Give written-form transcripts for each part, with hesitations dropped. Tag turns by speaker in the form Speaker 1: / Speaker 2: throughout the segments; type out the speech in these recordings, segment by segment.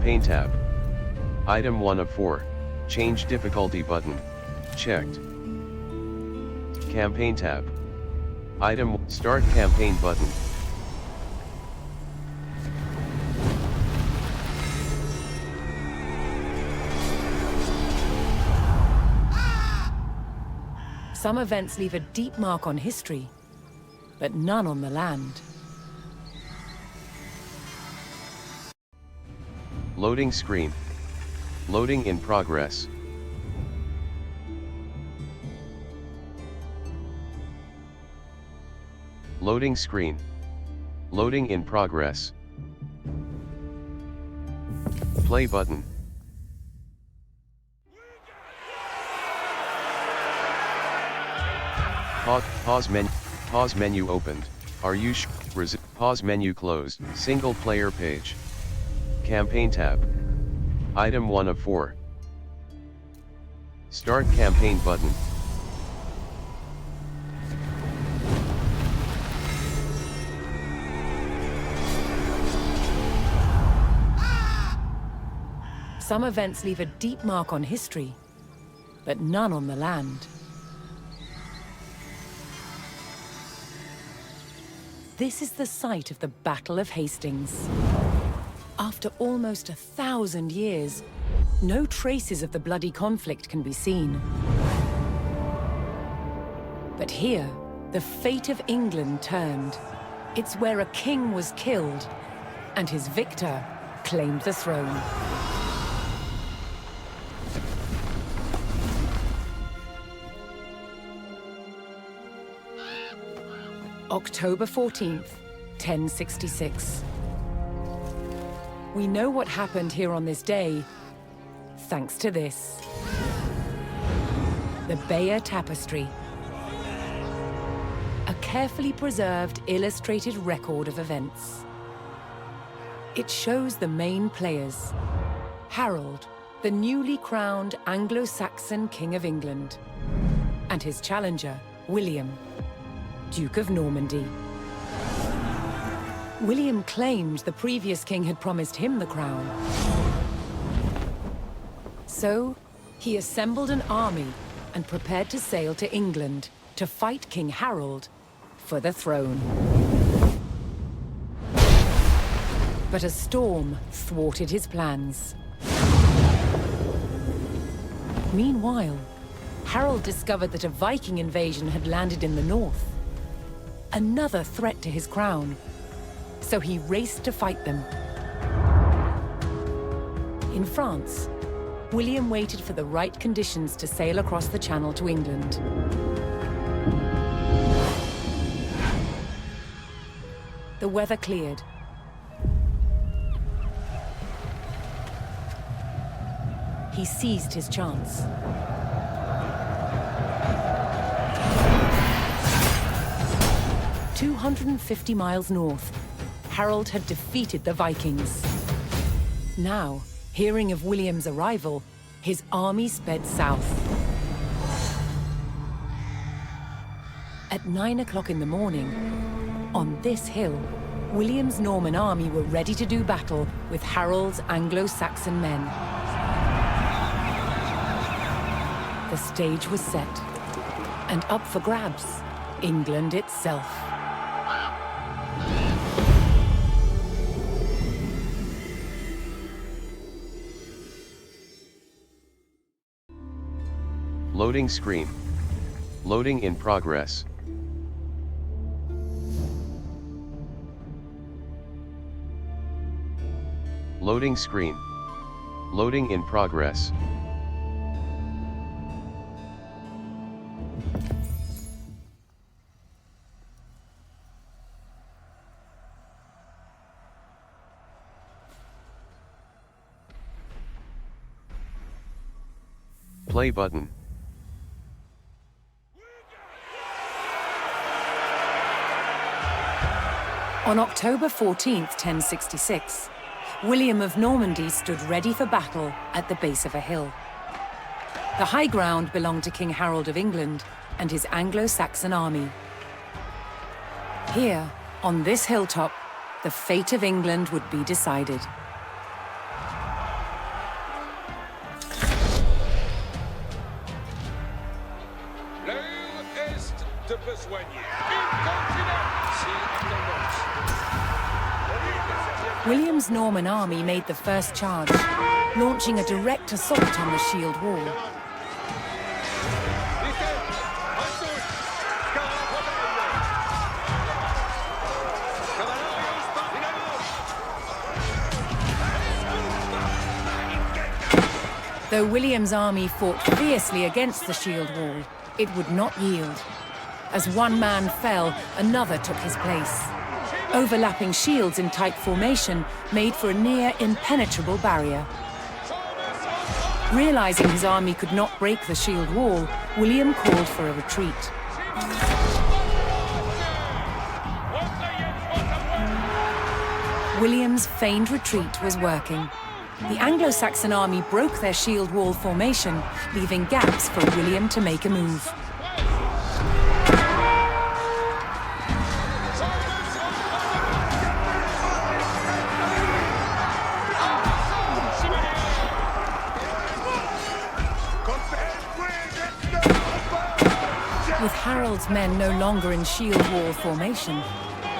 Speaker 1: Campaign tab. Item 1 of 4. Change difficulty button. Checked. Campaign tab. Item Start campaign button.
Speaker 2: Some events leave a deep mark on history, but none on the land.
Speaker 1: Loading screen. Loading in progress. Loading screen. Loading in progress. Play button. Pause menu opened. Are you sure? Pause menu closed. Single player page. Campaign tab. Item 1 of 4. Start campaign button.
Speaker 2: Some events leave a deep mark on history, but none on the land. This is the site of the Battle of Hastings. After almost 1,000 years, no traces of the bloody conflict can be seen. But here, the fate of England turned. It's where a king was killed, and his victor claimed the throne. October 14th, 1066. We know what happened here on this day, thanks to this. The Bayeux Tapestry. A carefully preserved, illustrated record of events. It shows the main players. Harold, the newly crowned Anglo-Saxon King of England, and his challenger, William, Duke of Normandy. William claimed the previous king had promised him the crown. So, he assembled an army and prepared to sail to England to fight King Harold for the throne. But a storm thwarted his plans. Meanwhile, Harold discovered that a Viking invasion had landed in the north. Another threat to his crown. So he raced to fight them. In France, William waited for the right conditions to sail across the Channel to England. The weather cleared. He seized his chance. 250 miles north, Harold had defeated the Vikings. Now, hearing of William's arrival, his army sped south. At 9 o'clock in the morning, on this hill, William's Norman army were ready to do battle with Harold's Anglo-Saxon men. The stage was set, and up for grabs, England itself.
Speaker 1: Loading screen. Loading in progress. Loading screen. Loading in progress. Play button.
Speaker 2: On October 14th, 1066, William of Normandy stood ready for battle at the base of a hill. The high ground belonged to King Harold of England and his Anglo-Saxon army. Here, on this hilltop, the fate of England would be decided.
Speaker 3: te peut soigner. Une continente. Si, attendons.
Speaker 2: William's Norman army made the first charge, launching a direct assault on the shield wall. Though William's army fought fiercely against the shield wall, it would not yield. As one man fell, another took his place. Overlapping shields in tight formation made for a near impenetrable barrier. Realizing his army could not break the shield wall, William called for a retreat. William's feigned retreat was working. The Anglo-Saxon army broke their shield wall formation, leaving gaps for William to make a move. With Harold's men no longer in shield wall formation,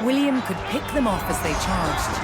Speaker 2: William could pick them off as they charged.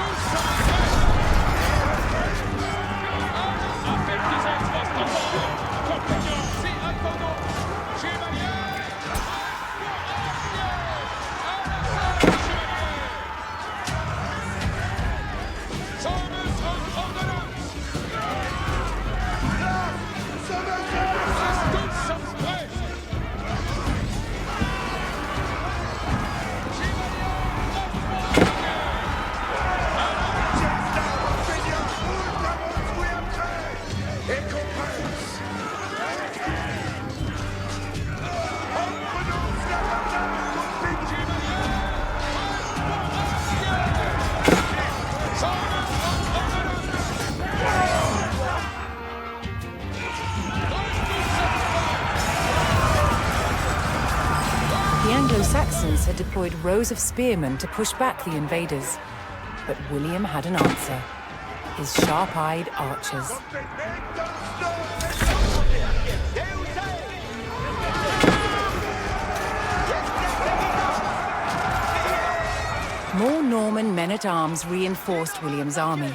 Speaker 2: The Anglo-Saxons had deployed rows of spearmen to push back the invaders. But William had an answer. His sharp-eyed archers. More Norman men-at-arms reinforced William's army.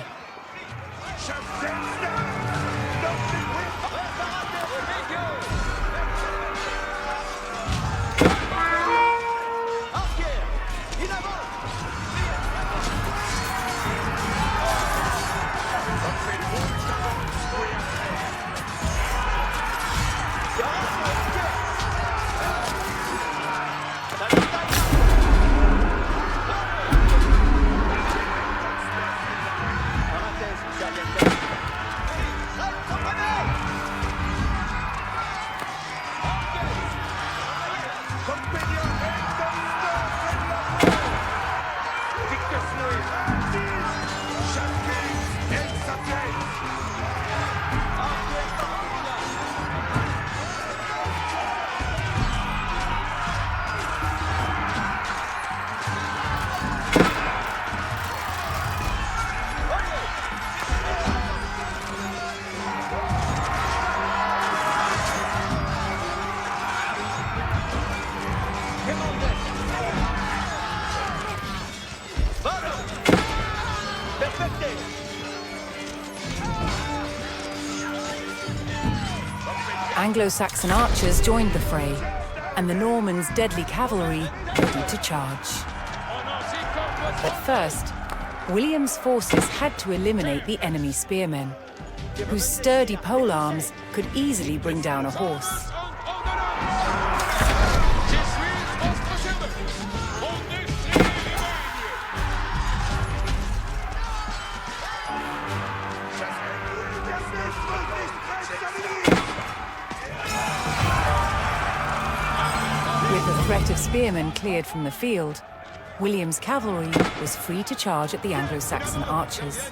Speaker 2: Anglo-Saxon archers joined the fray, and the Normans' deadly cavalry ready to charge. But first, William's forces had to eliminate the enemy spearmen, whose sturdy polearms could easily bring down a horse. With the threat of spearmen cleared from the field, William's cavalry was free to charge at the Anglo-Saxon archers.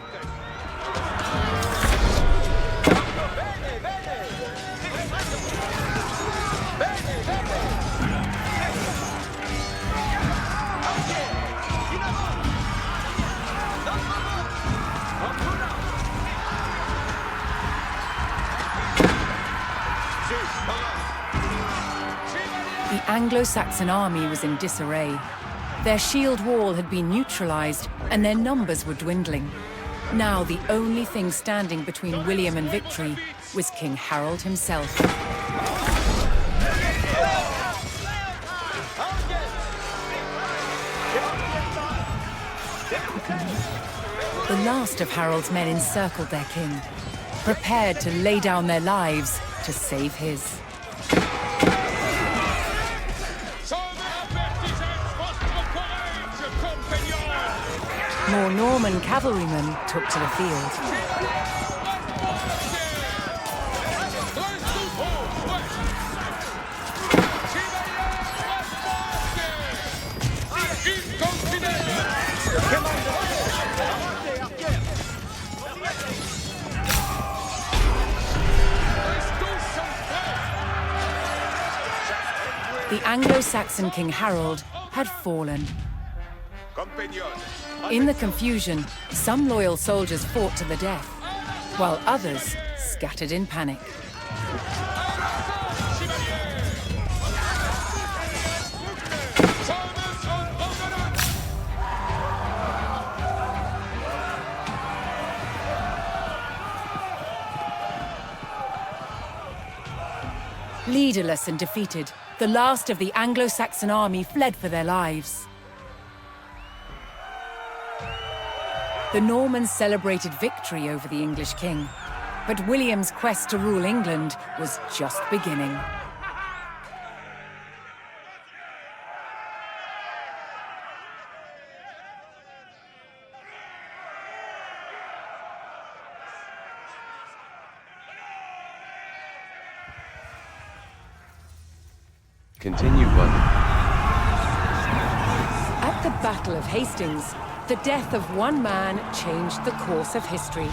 Speaker 2: The Anglo-Saxon army was in disarray. Their shield wall had been neutralized, and their numbers were dwindling. Now the only thing standing between William and victory was King Harold himself. The last of Harold's men encircled their king, prepared to lay down their lives to save his. More Norman cavalrymen took to the field. The Anglo-Saxon King Harold had fallen. In the confusion, some loyal soldiers fought to the death, while others scattered in panic. Leaderless and defeated, the last of the Anglo-Saxon army fled for their lives. The Normans celebrated victory over the English king, but William's quest to rule England was just beginning.
Speaker 1: Continue button.
Speaker 2: At the Battle of Hastings, the death of one man changed the course of history.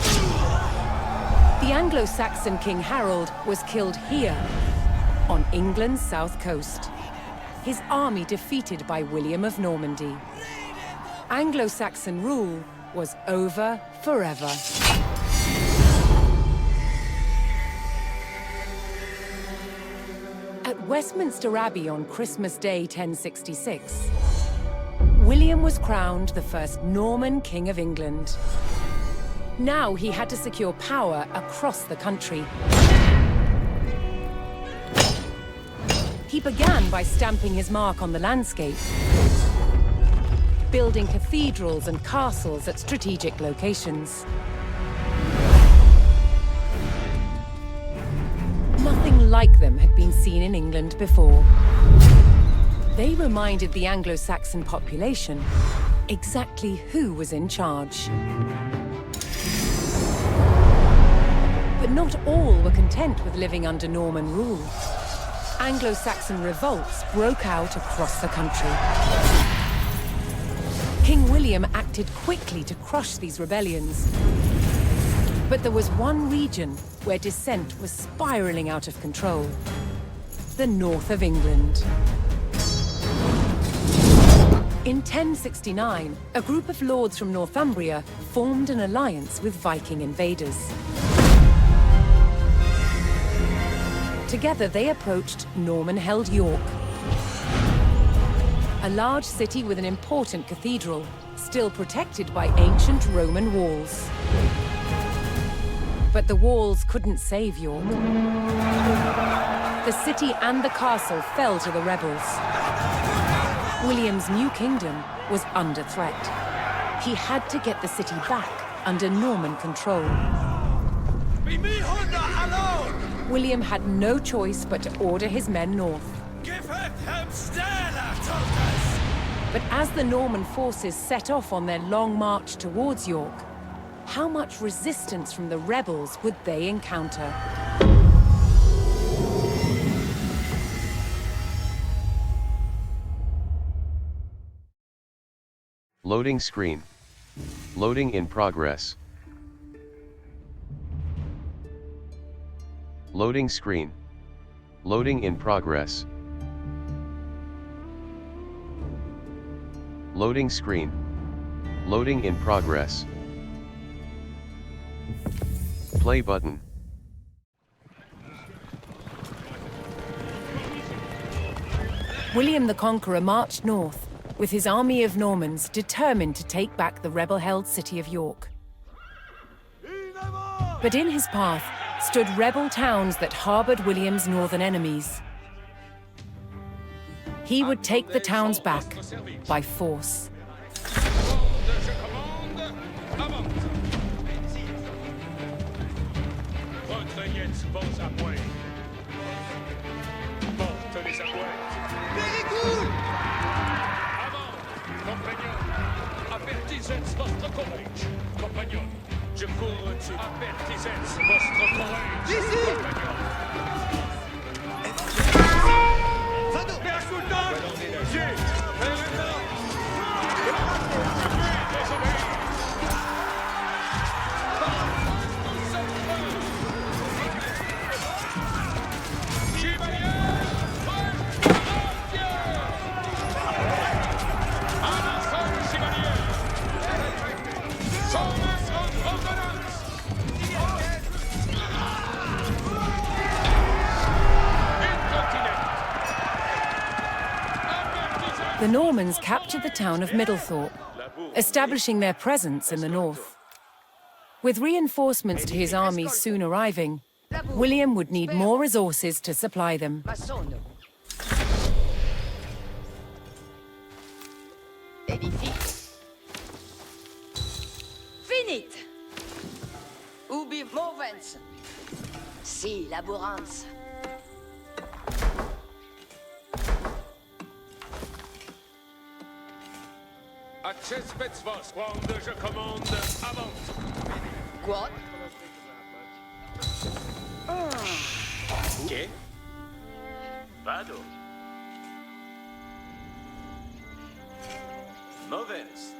Speaker 2: The Anglo-Saxon King Harold was killed here, on England's south coast. His army defeated by William of Normandy. Anglo-Saxon rule was over forever. At Westminster Abbey on Christmas Day 1066, William was crowned the first Norman King of England. Now he had to secure power across the country. He began by stamping his mark on the landscape, building cathedrals and castles at strategic locations. Nothing like them had been seen in England before. They reminded the Anglo-Saxon population exactly who was in charge. But not all were content with living under Norman rule. Anglo-Saxon revolts broke out across the country. King William acted quickly to crush these rebellions. But there was one region where dissent was spiraling out of control: the north of England. In 1069, a group of lords from Northumbria formed an alliance with Viking invaders. Together they approached Norman-held York, a large city with an important cathedral, still protected by ancient Roman walls. But the walls couldn't save York. The city and the castle fell to the rebels. William's new kingdom was under threat. He had to get the city back under Norman control. William had no choice but to order his men north. But as the Norman forces set off on their long march towards York, how much resistance from the rebels would they encounter?
Speaker 1: Loading screen. Loading in progress. Loading screen. Loading in progress. Loading screen. Loading in progress. Play button.
Speaker 2: William the Conqueror marched north, with his army of Normans determined to take back the rebel-held city of York. But in his path stood rebel towns that harbored William's northern enemies. He would take the towns back by force.
Speaker 3: Avertisez votre courage, compagnon. Je cours au-dessus. Avertisez votre courage, compagnon. Vado! Mais ascoltate! Sì!
Speaker 2: The Normans captured the town of Middlethorpe, establishing their presence in the north. With reinforcements to his armies soon arriving, William would need more resources to supply them.
Speaker 4: Finit! Ubi movens! Si laborans!
Speaker 3: Accespez vos, quando je commande, avance.
Speaker 4: Quod?
Speaker 3: Che? Vado. Movens.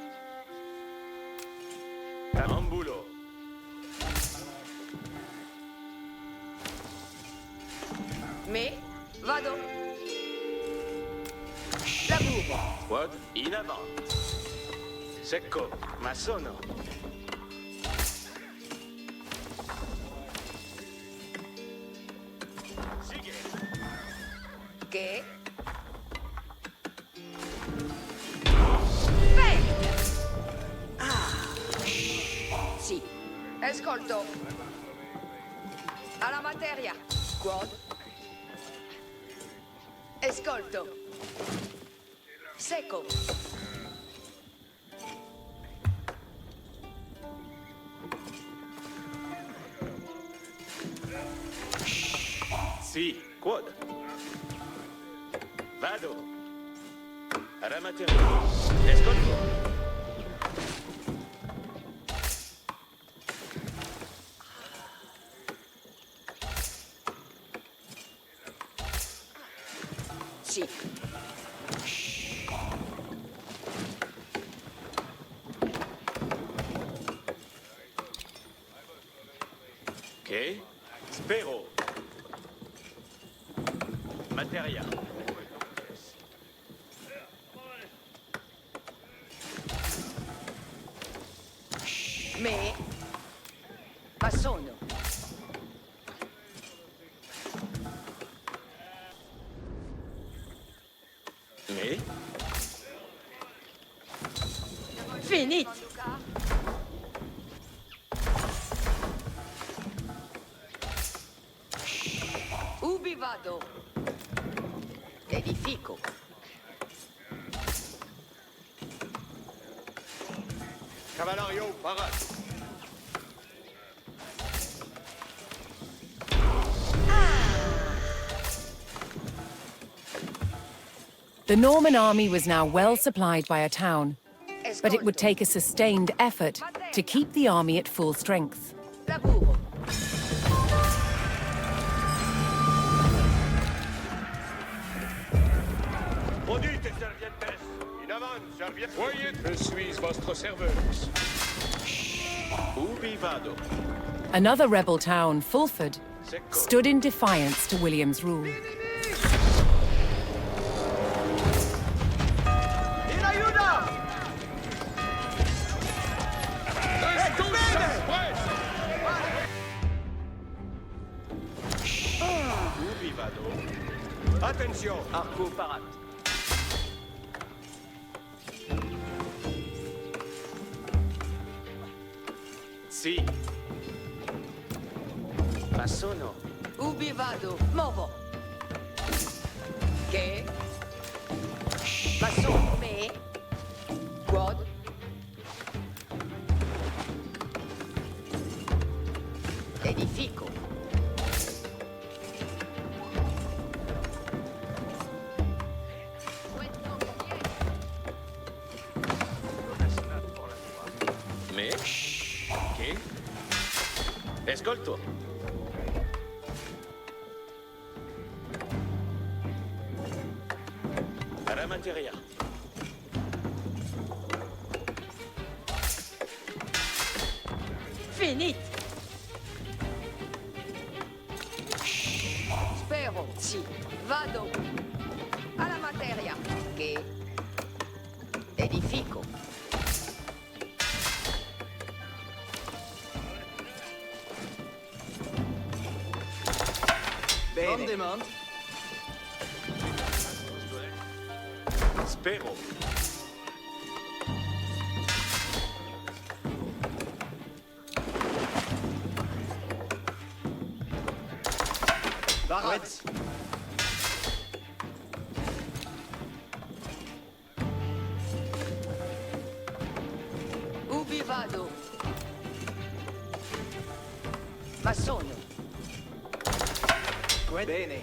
Speaker 3: Ambulo.
Speaker 4: Me? Vado. Laburo.
Speaker 3: Quod? In avant. Secco. Ma sono. Sigue.
Speaker 4: Che? Bene! Sì. Ascolto. Alla materia. Quod? Ascolto. Secco.
Speaker 3: Sì, quod? Vado. Ramateria. Ascolto.
Speaker 4: Sì.
Speaker 3: Che? Spero. Materia.
Speaker 4: Me? Ma sono.
Speaker 3: Me?
Speaker 4: Finit! Ubi vado? Edifico.
Speaker 3: Cavallerio, parate.
Speaker 2: The Norman army was now well supplied by a town, but it would take a sustained effort to keep the army at full strength.
Speaker 4: Laburo.
Speaker 3: Maudite serviettes. In avant, serviette. Voyez, je suis votre serveuse. Ubi vado.
Speaker 2: Another rebel town, Fulford, stood in defiance to William's rule.
Speaker 3: Ubi vado. Attention. Arco parat.
Speaker 5: Sì. Ma sono...
Speaker 4: Ubi vado? Movo. Che? Ma sono me? Quod? Edifico.
Speaker 5: Me? Che? Ascolto. Ramateria.
Speaker 4: Finit. Spero, sì. Vado. Alla materia. Che? Edifico.
Speaker 6: On demand.
Speaker 5: Spero.
Speaker 6: Barat.
Speaker 4: Ubi vado? Ma sono.
Speaker 6: Bene.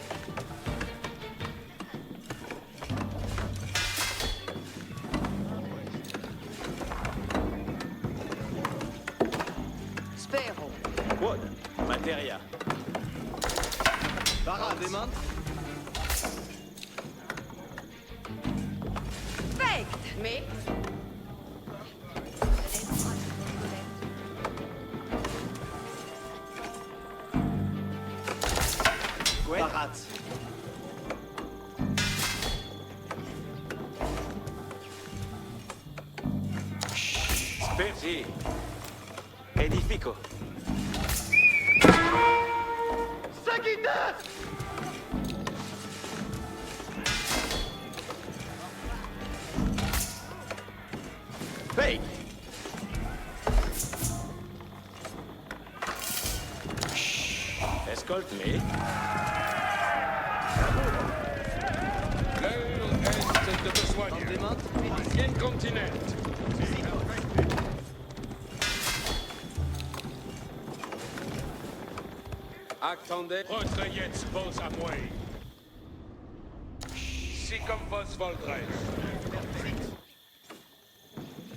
Speaker 4: Spero.
Speaker 5: Quod? Materia.
Speaker 6: Barat. On demand.
Speaker 4: Vect. Me?
Speaker 6: Barat.
Speaker 5: Sì. Edifico.
Speaker 6: Sagina!
Speaker 5: Hey! Escolt me.
Speaker 3: L'heure est de besoin.
Speaker 6: On demand.
Speaker 3: Viens continent.
Speaker 7: Attendez.
Speaker 3: Retraietz vos à moi. Si comme vos voldrez.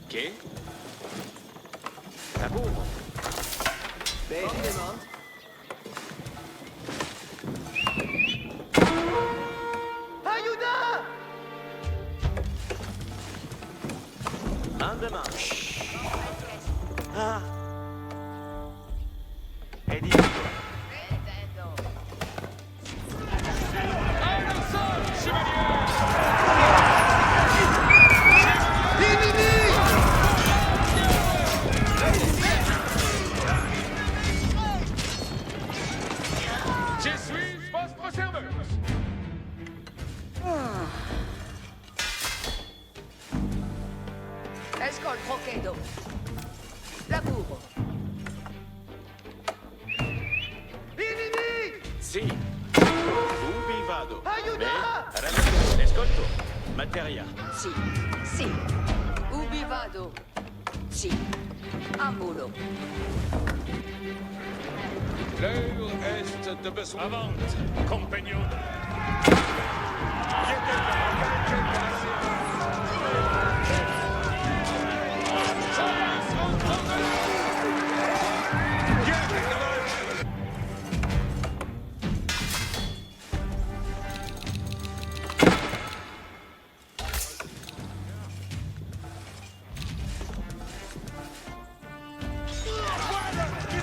Speaker 5: Che? Tabou.
Speaker 6: Bene. On demand. Ayuda!
Speaker 5: Andement. Ah. Edifico.
Speaker 3: Je suis votre serveuse.
Speaker 4: Escol procedo. Laburo.
Speaker 5: Sì. Ubi vado? Aiuta! Ascolto. Materia.
Speaker 4: Sì. Sì. Ubi vado? Sì. Ambulo.
Speaker 3: L'heure est de besoin. Avant, compagnon.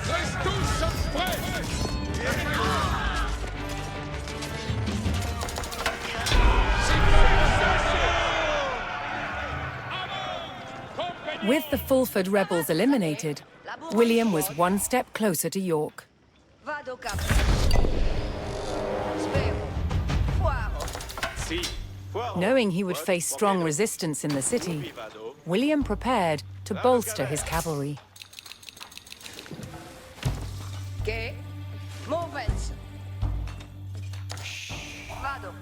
Speaker 3: Reste tous prêts.
Speaker 2: With the Fulford rebels eliminated, William was one step closer to York.
Speaker 4: Vado capo. Spero. Fuaro.
Speaker 5: Sì. Fuoro.
Speaker 2: Knowing he would face strong resistance in the city, William prepared to bolster his cavalry.
Speaker 4: Movens. Vado.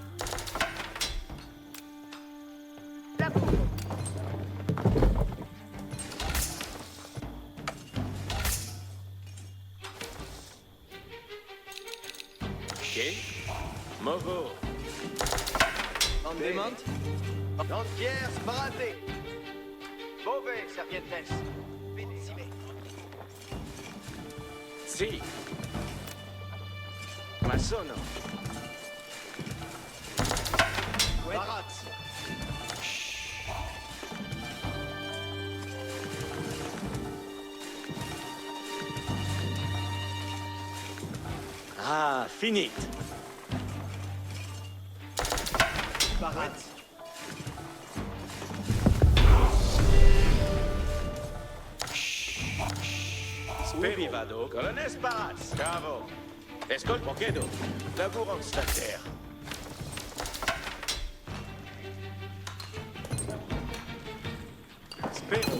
Speaker 4: Lavoro.
Speaker 5: Che? Movo.
Speaker 6: On demande? Lantière, sbaraté. Mauvais, servientes. Vincime.
Speaker 5: Si. Ma sono.
Speaker 6: Barat.
Speaker 5: Ah, finit.
Speaker 6: Barat.
Speaker 5: Speri vado. Colones Baraz. Bravo. Escol Pochedo. Labourant Stater. Spero.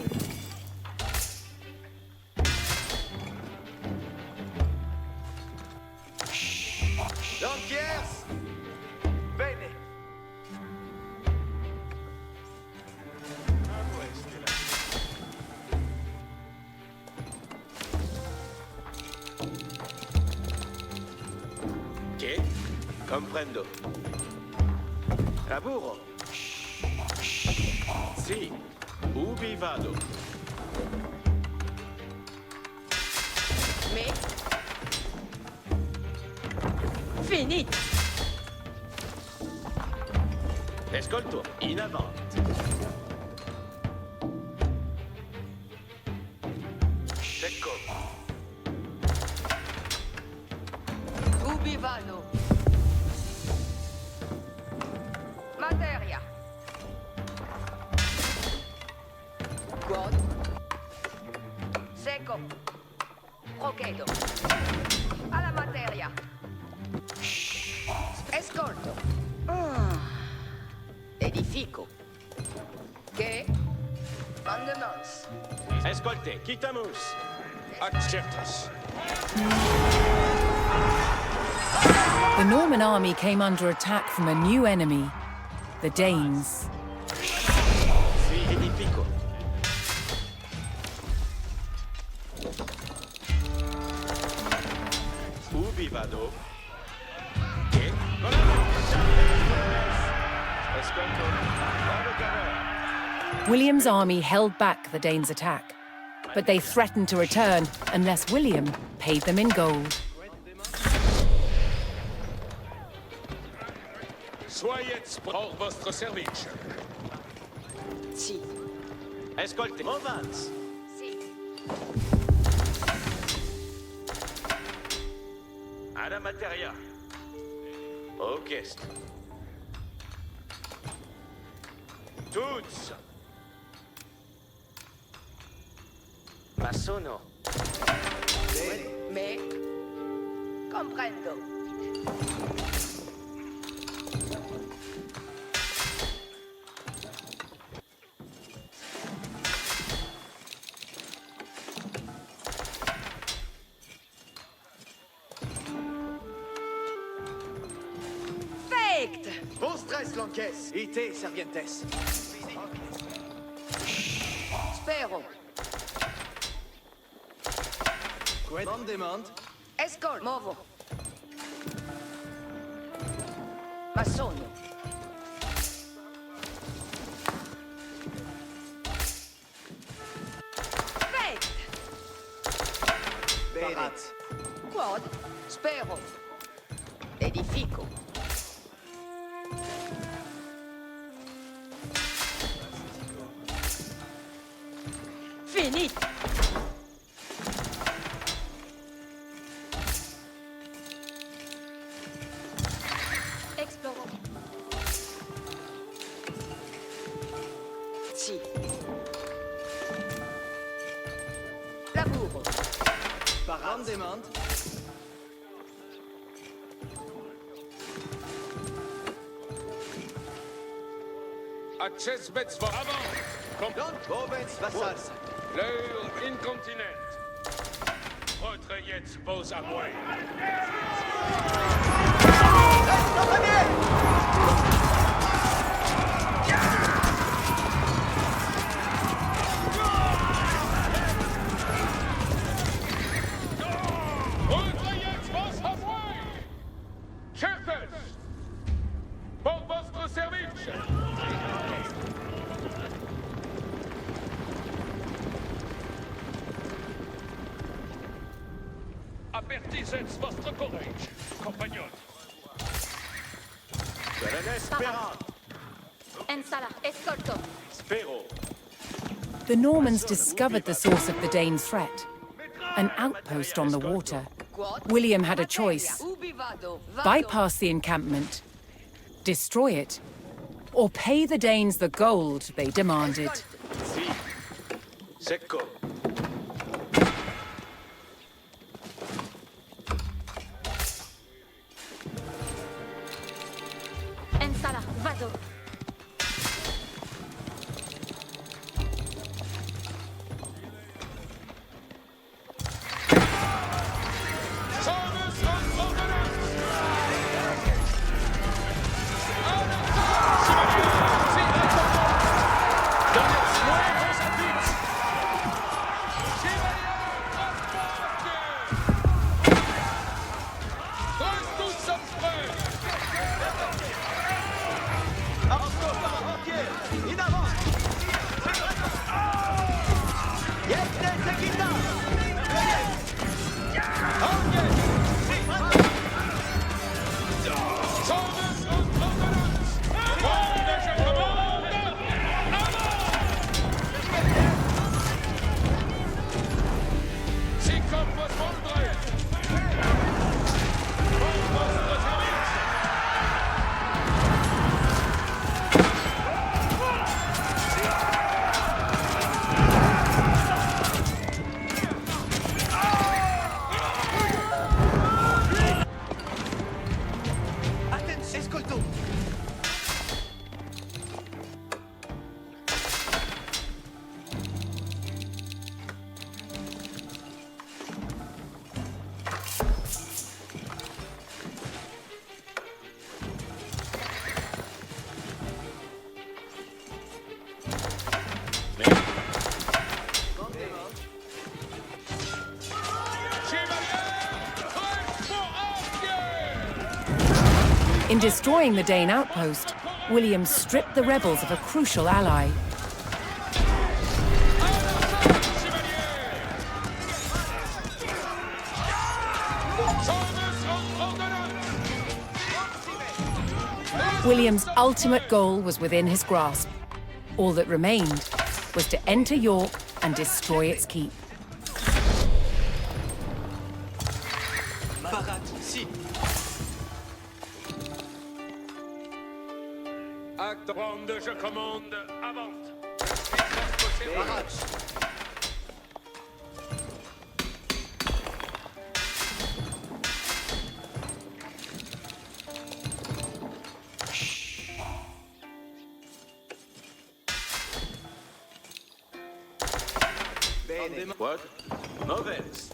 Speaker 6: Lantière. Bene.
Speaker 5: Che? Comprendo. Lavoro. Si. Ubi vado.
Speaker 4: Me. Finito.
Speaker 5: Ascolto. In avanti. Ecco.
Speaker 4: Ubi vado. Materia. Quad. Seco. Procedo. Alla materia. Escolto. Edifico. Che? Mandements.
Speaker 5: Ascolte. Quitamus.
Speaker 3: Acceptas.
Speaker 2: The Norman army came under attack from a new enemy, the Danes.
Speaker 5: Si. Edifico. Ubi vado. Che? Ascolto. Vado cavolo.
Speaker 2: William's army held back the Danes' attack, but they threatened to return unless William paid them in gold.
Speaker 3: Soyez pour votre service.
Speaker 4: Si.
Speaker 5: Ascolte. Movans.
Speaker 4: Si.
Speaker 5: Alla materia. Orchestre. Tuts. Ma sono.
Speaker 4: Me. Comprendo. Faked.
Speaker 6: Vostres lanques. Ite, servientes.
Speaker 4: Spero.
Speaker 6: On demande?
Speaker 4: Escol. Movo. Ma sono. Faked.
Speaker 6: Barat.
Speaker 4: Quad. Spero. Edifico. Finito. Esploro. Sì. Lavoro.
Speaker 6: On demande?
Speaker 3: Access bets for avant.
Speaker 6: Movens, vassals.
Speaker 3: L'heure incontinente. Retrait. Recueillez vos avoués. Recueillez vos avoués. Chefs, pour votre service. Avertissez votre courage, compagnons.
Speaker 5: Speran.
Speaker 4: Ensala, escolto.
Speaker 5: Spero.
Speaker 2: The Normans discovered the source of the Danes' threat, an outpost on the water. William had a choice:
Speaker 4: Ubi vado?
Speaker 2: bypass the encampment, destroy it, or pay the Danes the gold they demanded.
Speaker 5: Si. Secco.
Speaker 4: Ensala, vado.
Speaker 3: Service of ordnance. Donnez soin à vos appuis. Tous, tous sommes prêts.
Speaker 6: In avant! Jeste seguita!
Speaker 3: Service of ordnance. Ordre, je commande. Avant. Si comme votre ordre. Pour votre service.
Speaker 6: Athens, escolto!
Speaker 2: In destroying the Dane outpost, William stripped the rebels of a crucial ally. William's ultimate goal was within his grasp. All that remained was to enter York and destroy its keep.
Speaker 6: Barat, si!
Speaker 3: Acte ronde, je commande, avant.
Speaker 6: Barat! Bene.
Speaker 5: What? Movens.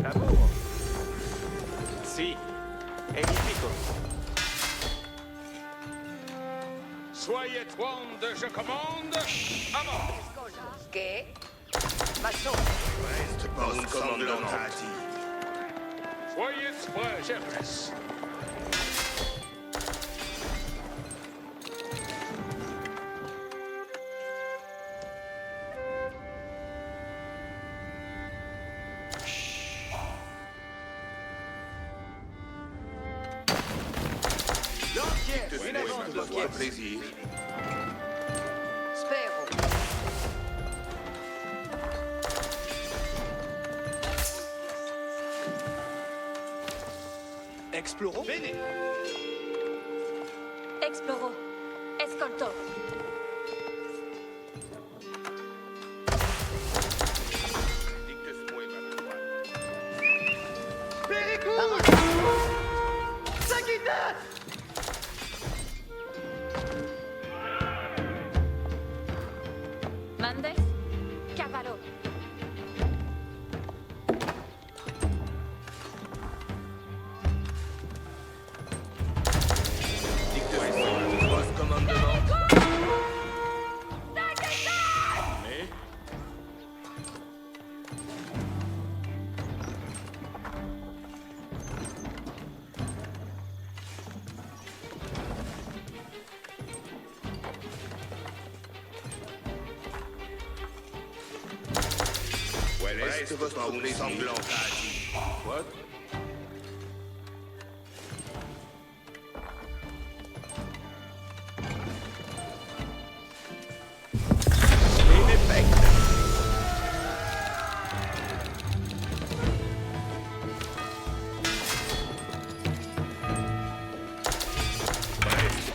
Speaker 5: Lavoro. Si. Edifico.
Speaker 3: Soyez ronde, je commande, avant.
Speaker 4: Che? Maçon.
Speaker 3: Soyez prêts, chefs.
Speaker 6: Lantier! In avant, Lantier!
Speaker 4: Spero.
Speaker 6: Exploro? Bene!
Speaker 4: Exploro. Escolto. Mandes? Cavallo.
Speaker 5: Poste commandement. Mais...
Speaker 6: Reste votre plaisir.
Speaker 5: What? In effect.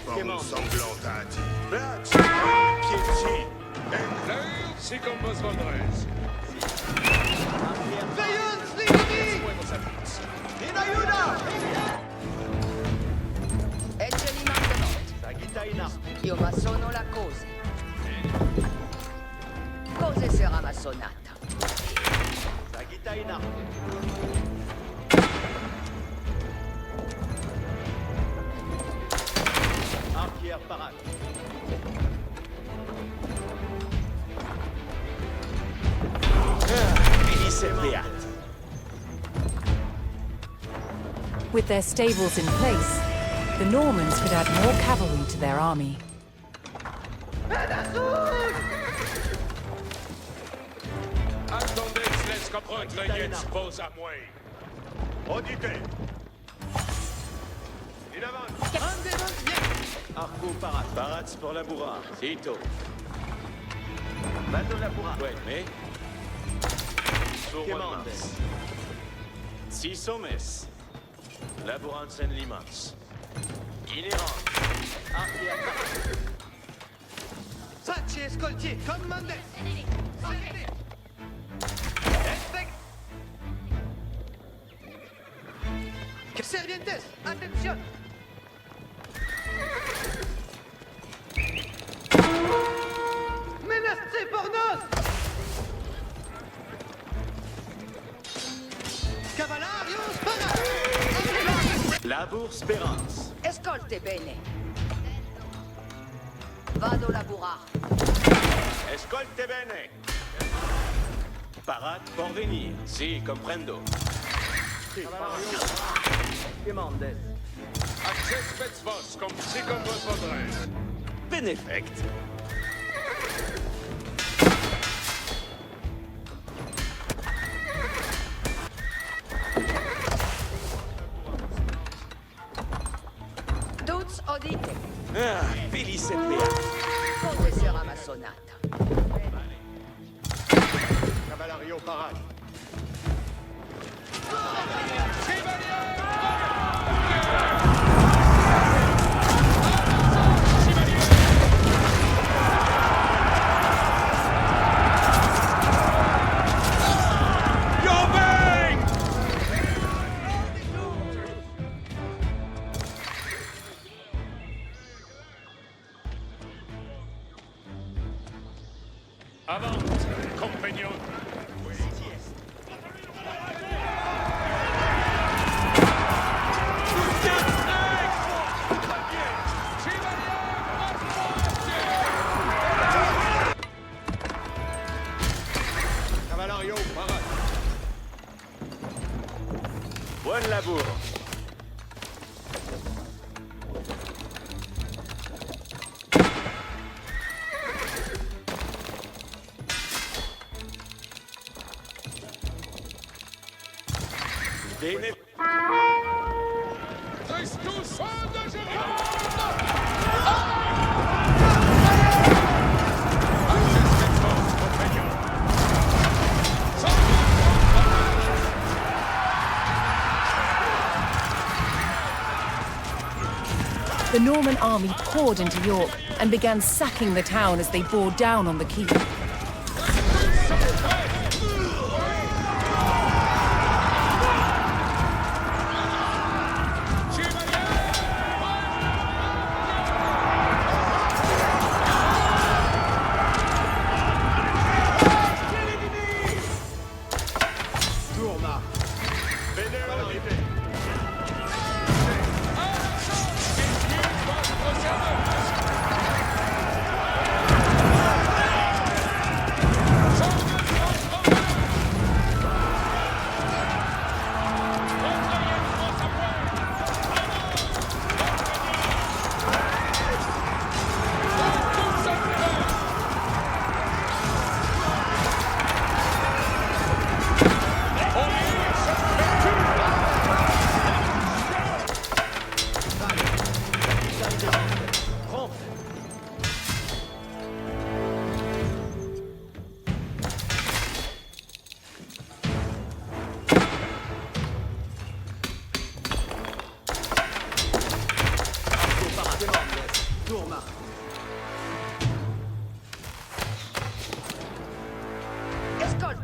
Speaker 6: Forme sanglante.
Speaker 5: Blacks! Piedi!
Speaker 3: Player, si comme vos Valdres.
Speaker 6: Bayeux, Slivini!
Speaker 3: Fuegos amigos.
Speaker 6: In ayuda!
Speaker 4: Ecce li mandano.
Speaker 6: Sagitaina.
Speaker 4: Io massono la cose. Cose sarà massonata.
Speaker 6: Sagitaina. Arquière parade.
Speaker 2: With their stables in place, the Normans could add more cavalry to their army.
Speaker 3: Attendez, les comprendre jetzt vos à moi.
Speaker 6: Auditez. In avant. Rendez-vous bien. Arco parade.
Speaker 5: Barats pour la bourra. Sito.
Speaker 6: Bateau la bourra.
Speaker 5: Ouais, mais...
Speaker 6: Commandes.
Speaker 5: Si sommes. Laborans en limans. Inhérent.
Speaker 6: Arquière parade. Sachi escoltier. Commandes. Respect. Servientes. Attention. Menacé por nos. Cavallarios parade.
Speaker 5: Labour Spérance.
Speaker 4: Escolte bene. Vado laburar.
Speaker 5: Escolte bene. Parade pour venir. Si, comprendo.
Speaker 6: Commandes.
Speaker 3: Access vos comme si comme vos Valdres.
Speaker 5: Beneffect.
Speaker 4: Tuts odite.
Speaker 5: Ah, Félicette Béat.
Speaker 4: Cose sarà massonata.
Speaker 6: Cavalario parade.
Speaker 3: Avant, compagnon.
Speaker 6: Cavalario parade.
Speaker 5: Bonne labour. Beneffect.
Speaker 3: Tous de
Speaker 2: The Norman army poured into York and began sacking the town as they bore down on the keep.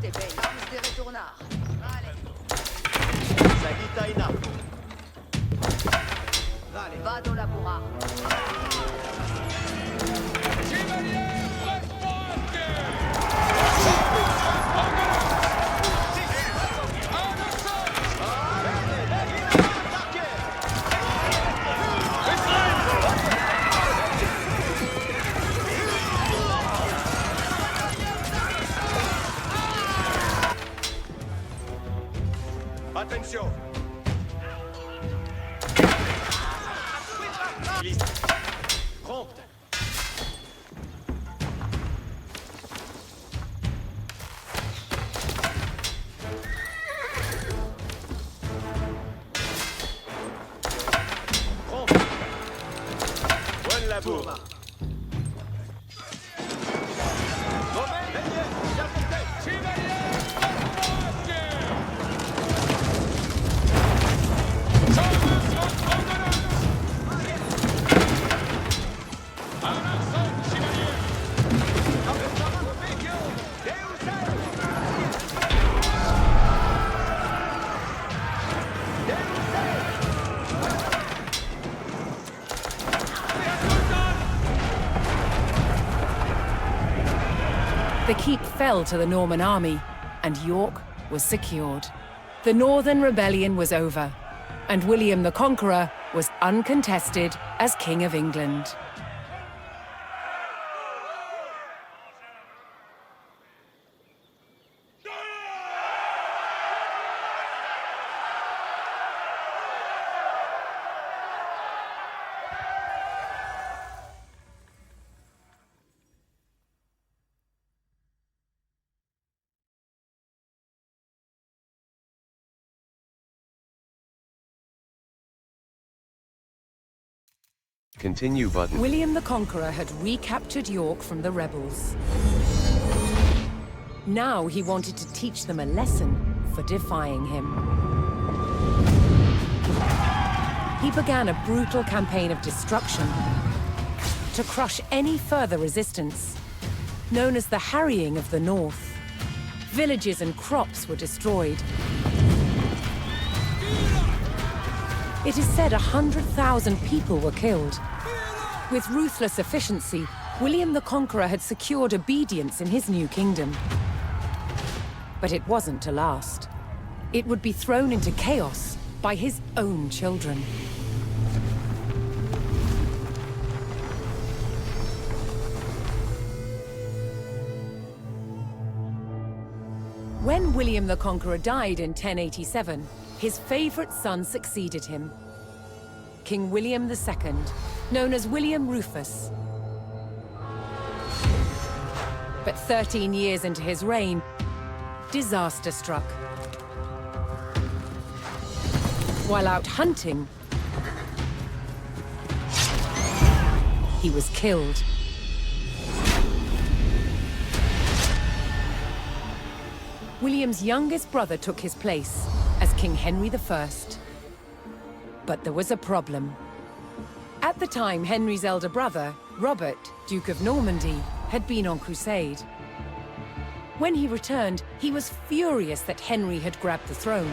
Speaker 4: Tutte bene. Vamos de retornar.
Speaker 6: Salita in arco.
Speaker 4: Vado a lavorare.
Speaker 3: Chevalier Westbrook!
Speaker 5: Attention.
Speaker 6: Prompte. Prompte.
Speaker 5: Bonne labour.
Speaker 3: Chevalier
Speaker 2: The keep fell to the Norman army, and York was secured. The Northern Rebellion was over, and William the Conqueror was uncontested as King of England.
Speaker 1: Continue button.
Speaker 2: William the Conqueror had recaptured York from the rebels. Now he wanted to teach them a lesson for defying him. He began a brutal campaign of destruction to crush any further resistance, known as the Harrying of the North. Villages and crops were destroyed. It is said 100,000 people were killed. With ruthless efficiency, William the Conqueror had secured obedience in his new kingdom. But it wasn't to last. It would be thrown into chaos by his own children. When William the Conqueror died in 1087, his favorite son succeeded him, King William II, known as William Rufus. But 13 years into his reign, disaster struck. While out hunting, he was killed. William's youngest brother took his place as King Henry I. But there was a problem. At the time, Henry's elder brother, Robert, Duke of Normandy, had been on crusade. When he returned, he was furious that Henry had grabbed the throne.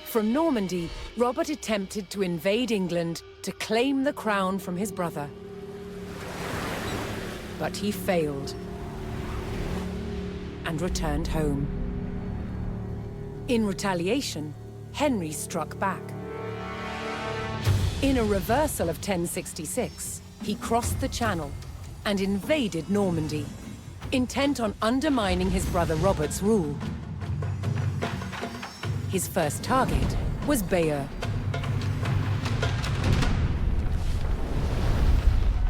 Speaker 2: From Normandy, Robert attempted to invade England to claim the crown from his brother. But he failed and returned home. In retaliation, Henry struck back. In a reversal of 1066, he crossed the Channel and invaded Normandy, intent on undermining his brother Robert's rule. His first target was Bayeux.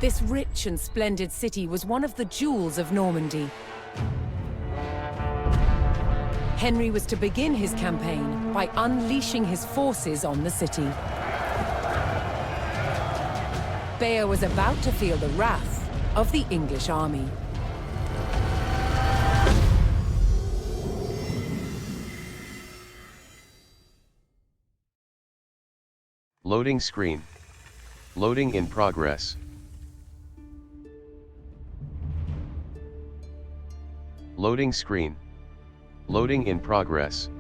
Speaker 2: This rich and splendid city was one of the jewels of Normandy. Henry was to begin his campaign by unleashing his forces on the city. Bayeux was about to feel the wrath of the English army.
Speaker 1: Loading screen. Loading in progress. Loading screen. Loading in progress.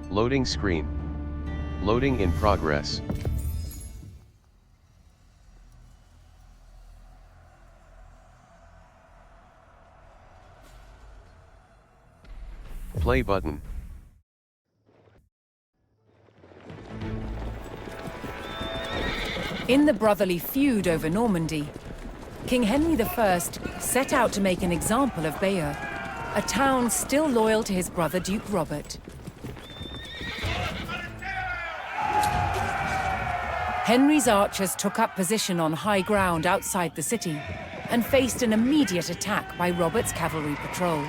Speaker 1: Loading screen. Loading in progress. Play button.
Speaker 2: In the brotherly feud over Normandy, King Henry I set out to make an example of Bayeux, a town still loyal to his brother Duke Robert. Henry's archers took up position on high ground outside the city and faced an immediate attack by Robert's cavalry patrol.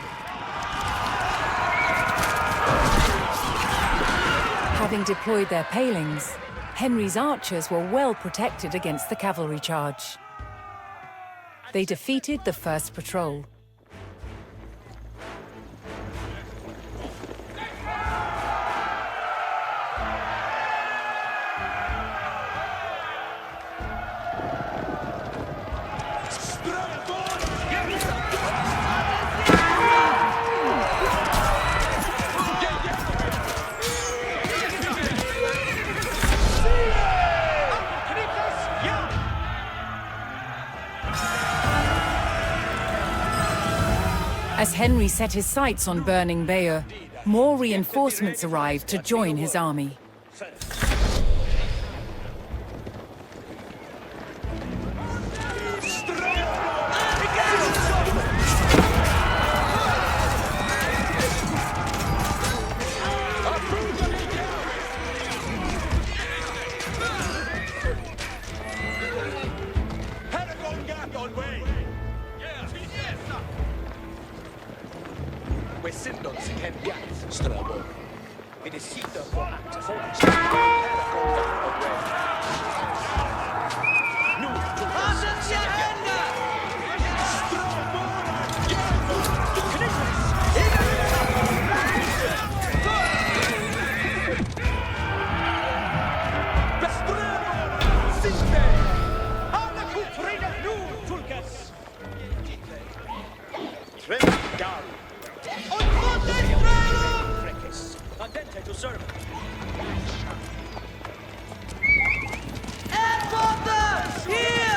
Speaker 2: Having deployed their palings, Henry's archers were well protected against the cavalry charge. They defeated the first patrol. As Henry set his sights on burning Bayeux, more reinforcements arrived to join his army.
Speaker 5: We sind uns kein Jagd, Strabo. Wir decider vor Akte vor Andente to serve.
Speaker 6: Here!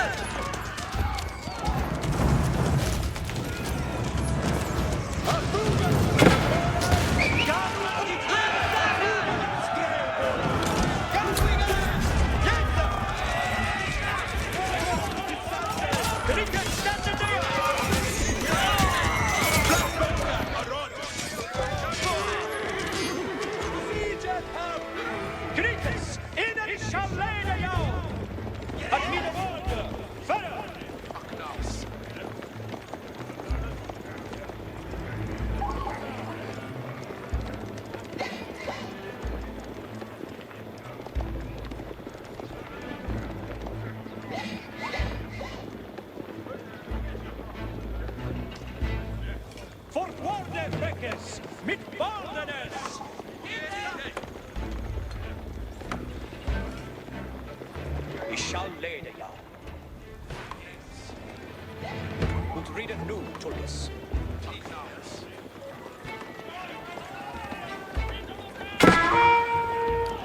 Speaker 3: Mit Bordenes!
Speaker 5: Ich shall lede ja. Und redet nu, Tullius.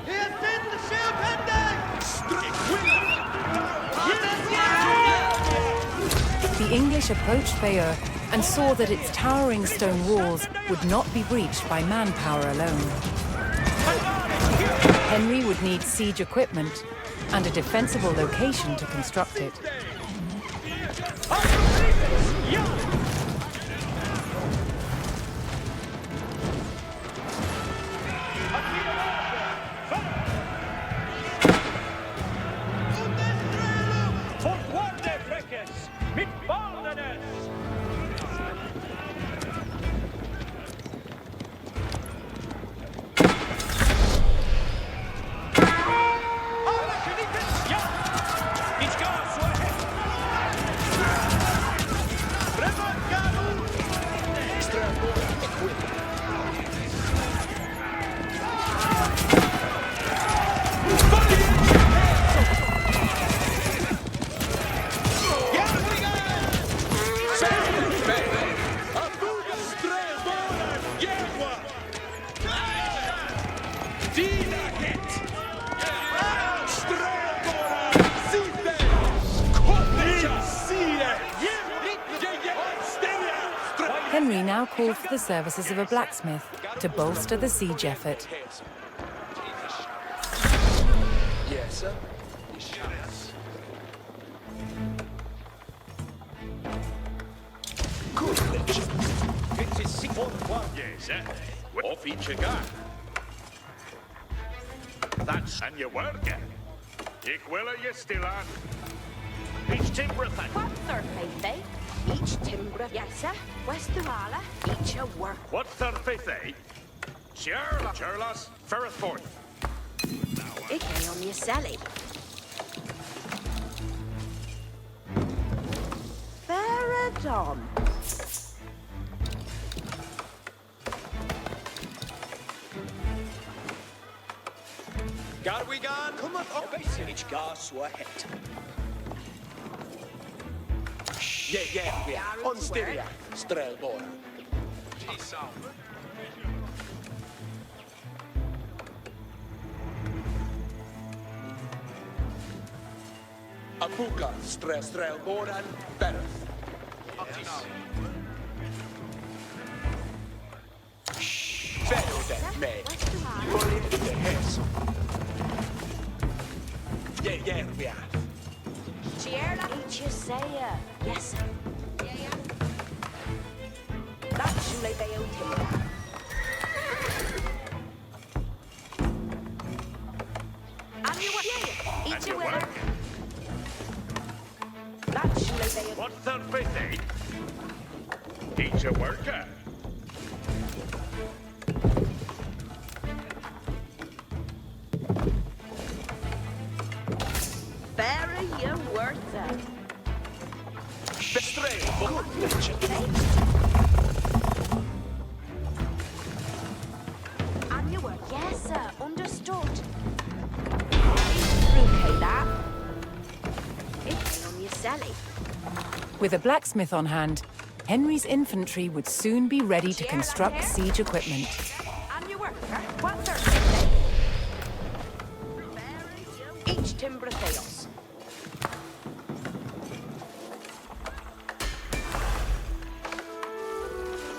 Speaker 6: Hier sind die Schildhände!
Speaker 2: The English approached Bayeux and saw that its towering stone walls would not be breached by manpower alone. Henry would need siege equipment and a defensible location to construct it.
Speaker 3: Mit Bordenes!
Speaker 2: Henry now called for the services of a blacksmith to bolster the siege effort.
Speaker 5: Yes, sir. Courage.
Speaker 3: 26 on 1. Yes, off each a guy. That's and you work it. Ik will you still on. Each timber thing.
Speaker 4: What surface, Each timbre. Yes, sir. Westuala. Each a work.
Speaker 3: What surface, Sherlock, Ferrethforth.
Speaker 4: Ik on your celly. Ferradon.
Speaker 5: Gar we gone? Come on, up. Each gar so ahead. Yeah, we are. On stereo. Strelbora. Apuka, Strelboran, Bereth. Better than me. Money in the heads. Yeah, we are.
Speaker 4: Chierla. Each you say, yes, sir. Yeah. That's Shule Bayeux timber. And you work. Each a winner. That's Shule Bayeux.
Speaker 3: What surface, Each a worker.
Speaker 4: Very you worth it.
Speaker 5: Bestray,
Speaker 4: And you work. Yes, sir. Understood. Okay, that. It's on your celly.
Speaker 2: With a blacksmith on hand, Henry's infantry would soon be ready to construct siege equipment.
Speaker 4: And you work, sir. What's our thing? Each timber fails.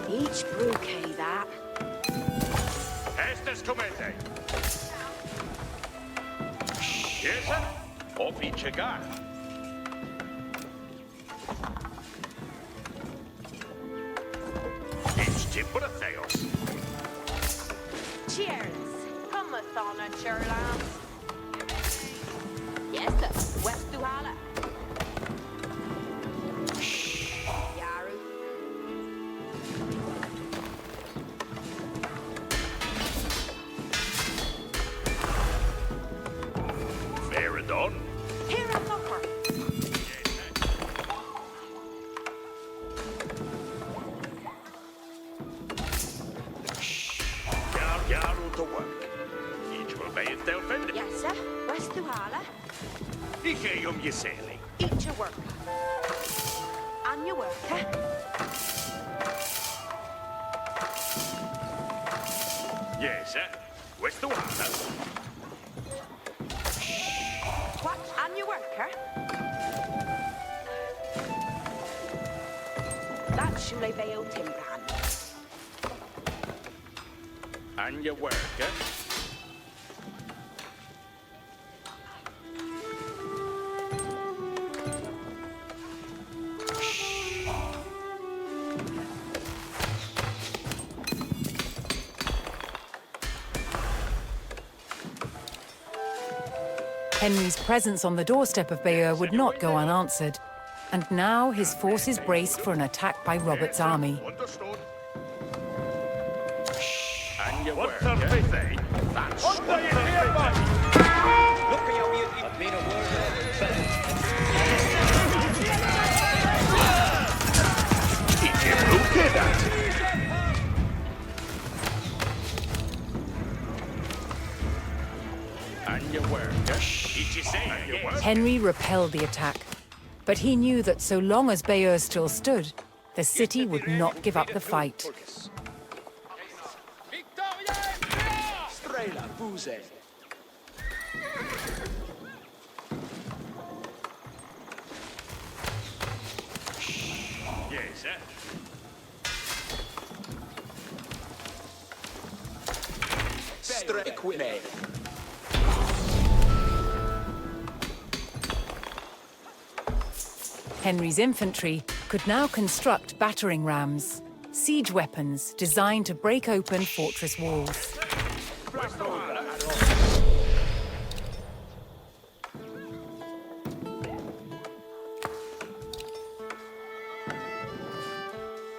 Speaker 4: Each bouquet that.
Speaker 3: Hastings comete. Yes, sir. Off each a guy. Each timber fails.
Speaker 4: Cheers. Cometh on a churlas. Yes, sir. West Duhala. Yaru.
Speaker 3: Ferradon.
Speaker 4: Here a thumper.
Speaker 3: Yaru to work. Each will be in Delphin.
Speaker 4: Yes, sir. West Duhala.
Speaker 3: Icheum Yeseli.
Speaker 4: Each a worker. And you work, eh?
Speaker 3: Yes, sir. Where's the water?
Speaker 4: What? And you worker? That's Shule Bayeux Timbran.
Speaker 3: And your work, eh?
Speaker 2: Henry's presence on the doorstep of Bayeux would not go unanswered, and now his forces braced for an attack by Robert's army.
Speaker 3: Understood. And your work, eh? That's what you hear, man.
Speaker 6: Look at your I've been a word
Speaker 3: Did you look at that? And your work, eh? Did you say and your work?
Speaker 2: Henry repelled the attack, but he knew that so long as Bayeux still stood, the city would not give up the fight.
Speaker 5: Strela, Buze.
Speaker 3: Yes, sir.
Speaker 5: Quine.
Speaker 2: Henry's infantry could now construct battering rams, siege weapons designed to break open fortress walls.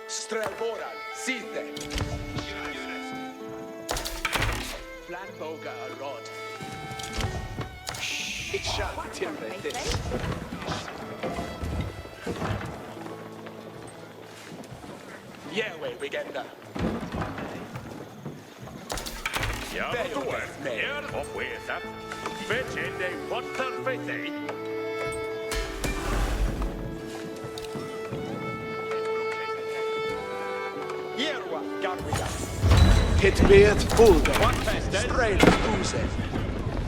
Speaker 5: Strelboran, Sithe. Flanboga a rod. It shall be timber this. Järwe Vigenda.
Speaker 3: Ja,
Speaker 5: Bayeux
Speaker 3: då
Speaker 5: med.
Speaker 3: är det på skjutet. Fetchen dig vatten för dig.
Speaker 5: Järwa Garviga. Hitbeet Fulda. Strela Buse.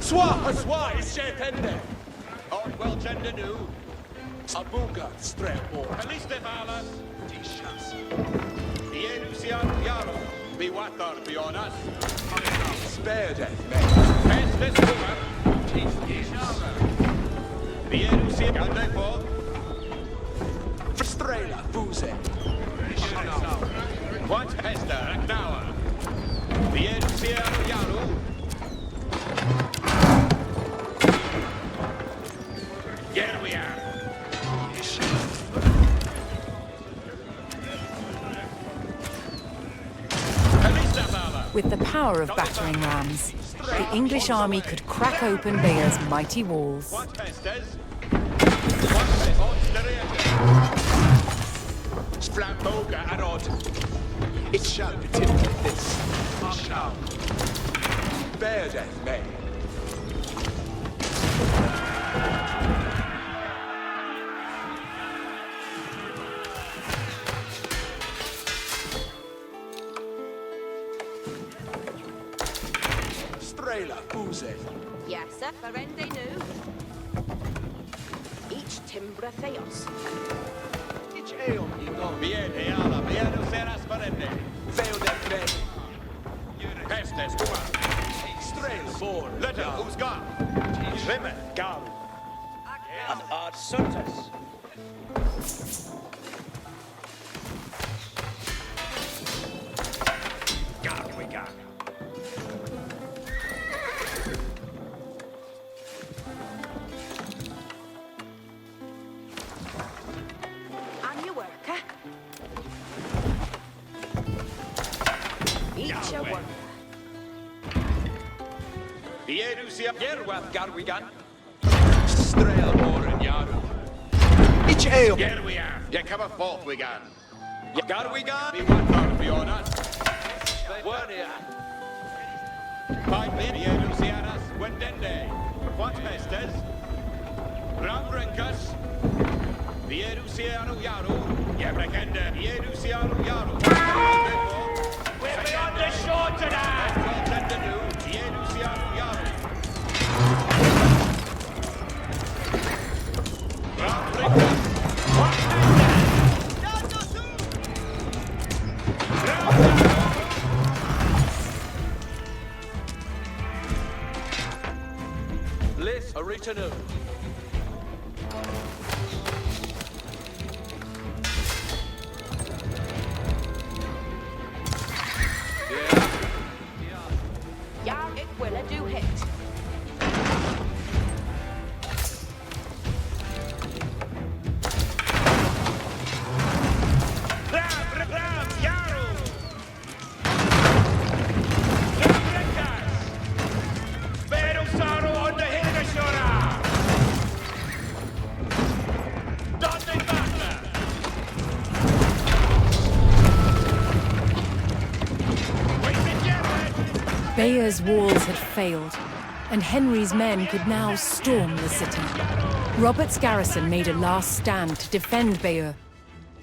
Speaker 5: Swaha Swa is Shepende.
Speaker 3: Art well gender nu.
Speaker 5: Abuga Strelbor.
Speaker 3: Kaliste Valas. Jerusian Yaro. Be watar beyond us.
Speaker 5: Spare death, man.
Speaker 3: Pestes Kumar. Jerusian Gandefo.
Speaker 5: Strela Buse.
Speaker 3: What Hester Ragnawa. Jerusian Yaro. Here we are.
Speaker 2: With the power of battering rams, the English army could crack open Bayeux's mighty walls.
Speaker 3: What Hesters? What
Speaker 5: Flamboga Arod. It shall be timber this. Bear death, man. Strela Buse.
Speaker 4: Yes, sir. Farende nu. Each timbra theos.
Speaker 5: Each aeon you know.
Speaker 3: Viene alla, viene seras parende.
Speaker 5: Veil death, man.
Speaker 3: Pestes Kumar.
Speaker 5: Strela Bor.
Speaker 3: Let her who's gone. Rimme, Garu.
Speaker 6: An art surtas.
Speaker 3: Garu we got.
Speaker 4: On your worker. Each a one.
Speaker 3: Jerusian Yerwath Garwigan.
Speaker 5: Strela Bor and Yaru. Each aeon.
Speaker 3: Here we are. You come a forth we gun. Garwigan. Be watar beyond us. One here. Five men. Jerusianas. Wendende. What Pestes? Rambrinkas. Jerusianu Yaru. Yebrekende. Jerusianu Yaru. We're beyond the shore tonight. Jerusianu Yaru. Rambrinkas. What
Speaker 5: List original.
Speaker 4: Yeah, it will do hit.
Speaker 3: Ram, Yaru! Rambrinkas! Verusaru on the Hilgashora! Dante Butler!
Speaker 2: Bayeux's walls had failed, and Henry's men could now storm the city. Robert's garrison made a last stand to defend Bayeux,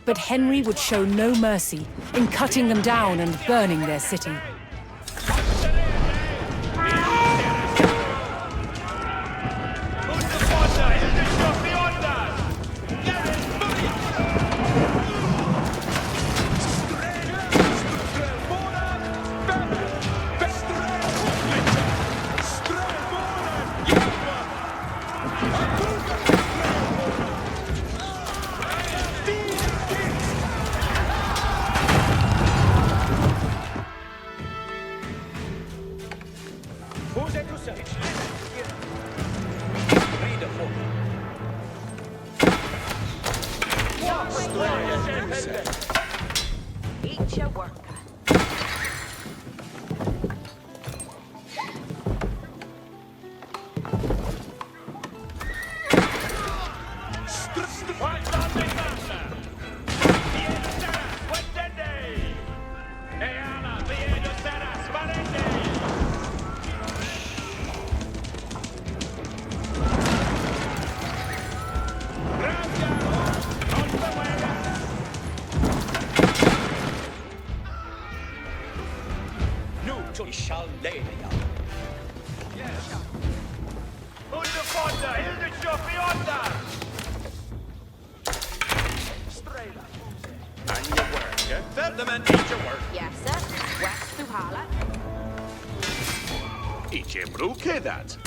Speaker 2: but Henry would show no mercy in cutting them down and burning their city.
Speaker 4: Eat your worker.
Speaker 5: Nu shall lay
Speaker 3: Underfonder, Hildeshof yonder! And your work, eh? Ferdinand, eat your work.
Speaker 4: Yes, sir. West to Hala.
Speaker 3: Eat your brook, that.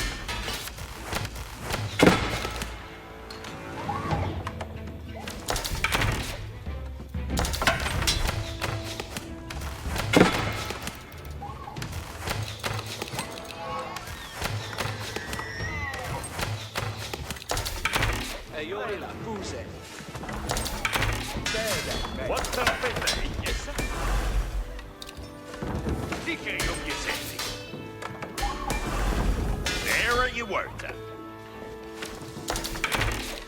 Speaker 5: Eola Buse.
Speaker 3: What's the fifth, yes, sir? Dike of your safety. There are your work, then.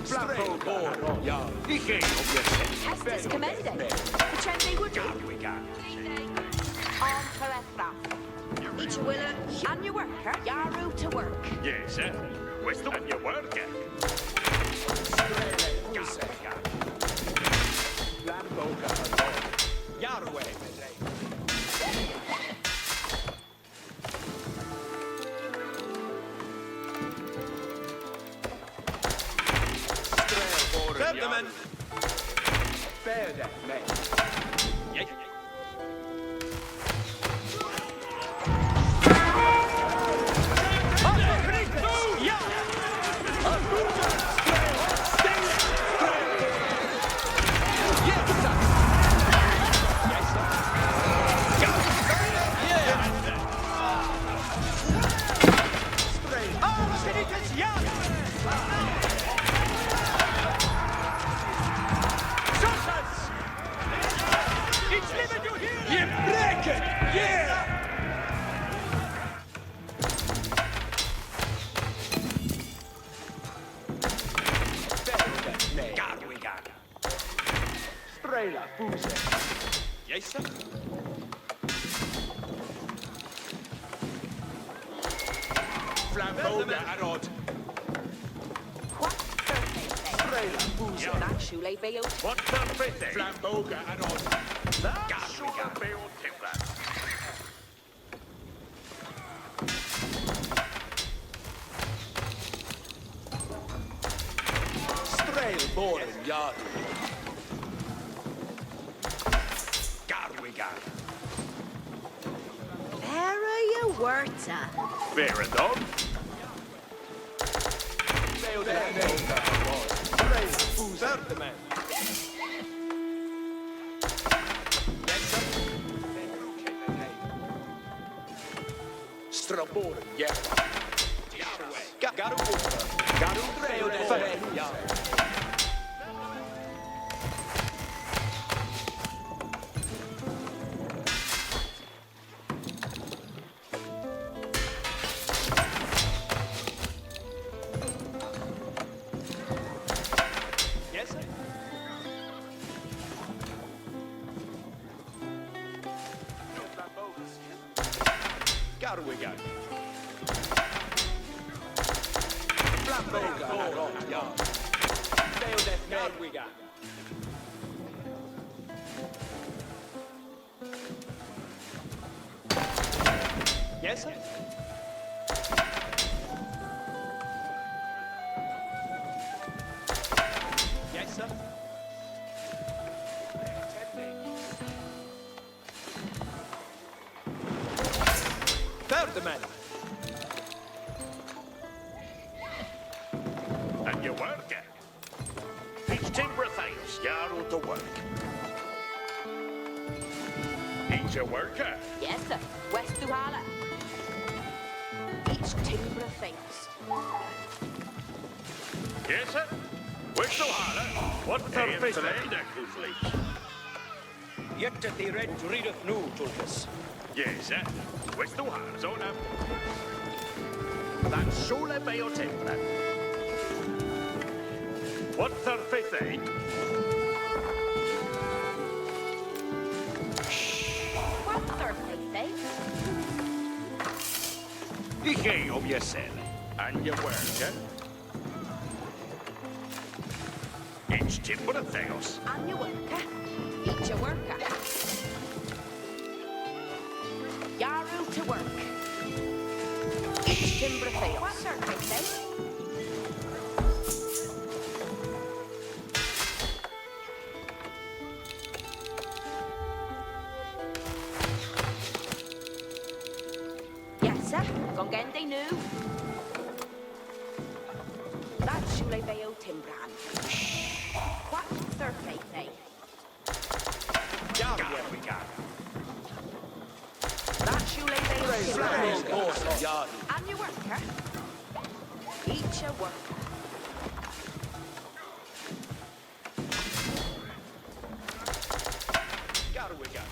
Speaker 5: Flambo Bor, yeah.
Speaker 3: Dike of your safety.
Speaker 4: Hestus commended. Pretend they would
Speaker 3: God, we got.
Speaker 4: On for Efra. Eat your willer and your worker. Yaru to work.
Speaker 3: Yes, sir. Questo and your work, eh? Ferdinand!
Speaker 5: Fair that man.
Speaker 3: Yes. Yes, sir.
Speaker 5: Flamboga Arod.
Speaker 4: What Thursday? That shoe lay Bayeux.
Speaker 3: What's the fifth?
Speaker 5: Flamboga Arod.
Speaker 3: God, we got.
Speaker 5: Strail Bor, yeah.
Speaker 3: God, we got.
Speaker 4: There are your worta.
Speaker 3: Fair enough.
Speaker 5: Fail that man. Strail Booze out the man. Strabor, yeah. Garu, Garu, Trail, yeah.
Speaker 3: Yes, sir.
Speaker 5: Garu, we got. Flamboga Arod, yeah. Fail that man we got.
Speaker 3: Yes, sir. Yes, sir.
Speaker 5: Third man.
Speaker 3: And your work, eh? Each timber things, you're to work. Each your worker.
Speaker 4: Yes, sir. West to Hala. Each timber things.
Speaker 3: Yes, sir. We're still harder. What the fish today?
Speaker 5: Jätteti red riddet nu, Tulkas.
Speaker 7: Yes, questo zona. That sole Bayeux temple. What's our faith, eh?
Speaker 4: What's their face,
Speaker 7: Dije of yourself. And your work, eh? It's timber theos.
Speaker 4: And you worker. Each a worker. Yaru to work. Each timber fail. What's their face, Yes, sir. Gongende new. That's Shule Bayeux Timbran. What's their face,
Speaker 7: Here we go.
Speaker 4: That's Shule Bayeux Timbran.
Speaker 5: Yaru.
Speaker 4: And you worker. Each a worker.
Speaker 5: Here we go.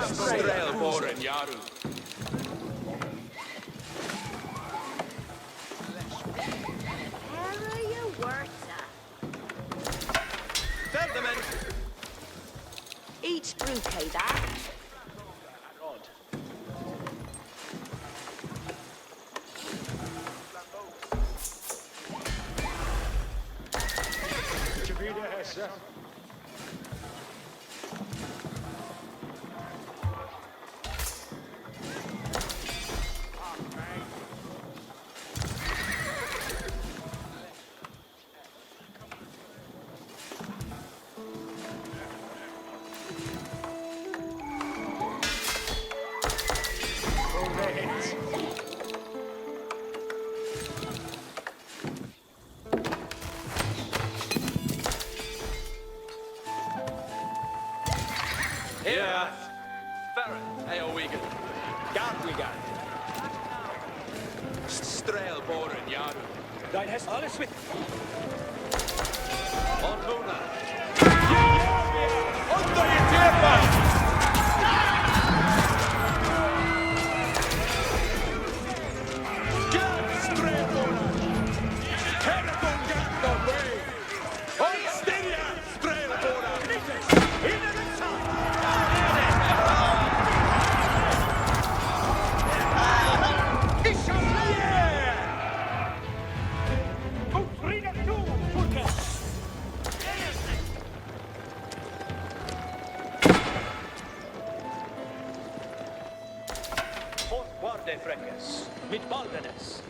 Speaker 5: Strail Boren Yaru.
Speaker 4: Where are you worker?
Speaker 5: Tell the men.
Speaker 4: Each bouquet that.
Speaker 5: Rod.
Speaker 6: Here. Ferret. Hey, O'Wigan.
Speaker 5: Garwigan. Strail Boren Yaru. Dein hast alles mit.
Speaker 6: On Luna.
Speaker 5: Unter die Tierfahrt! Guarde freques, mit Baldenes.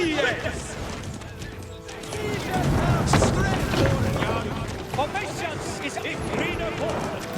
Speaker 5: Yes! Formations is in greener port.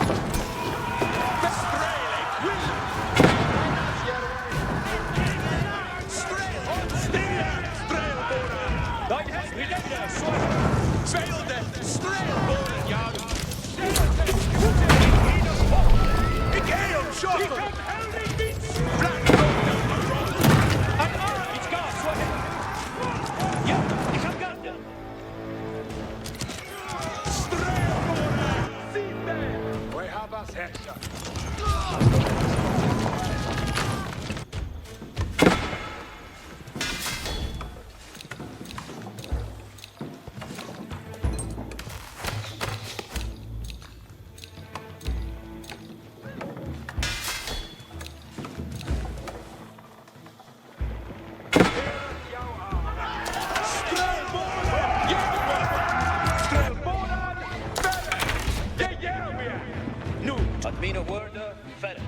Speaker 6: Admina Werder, verder.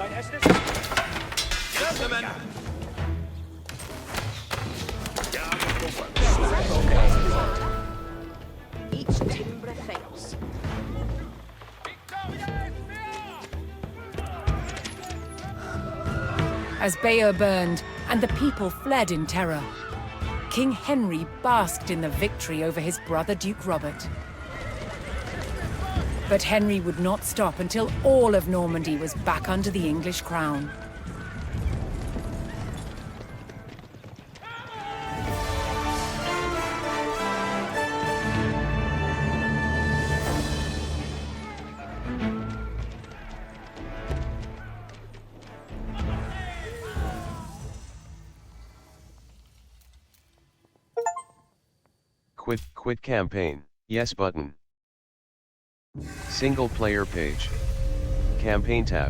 Speaker 5: Dein Hastings?
Speaker 3: Gentlemen,
Speaker 4: Each timber fails.
Speaker 2: As Bayeux burned and the people fled in terror, King Henry basked in the victory over his brother Duke Robert. But Henry would not stop until all of Normandy was back under the English crown.
Speaker 1: Quit campaign, yes button. Single player page. Campaign tab.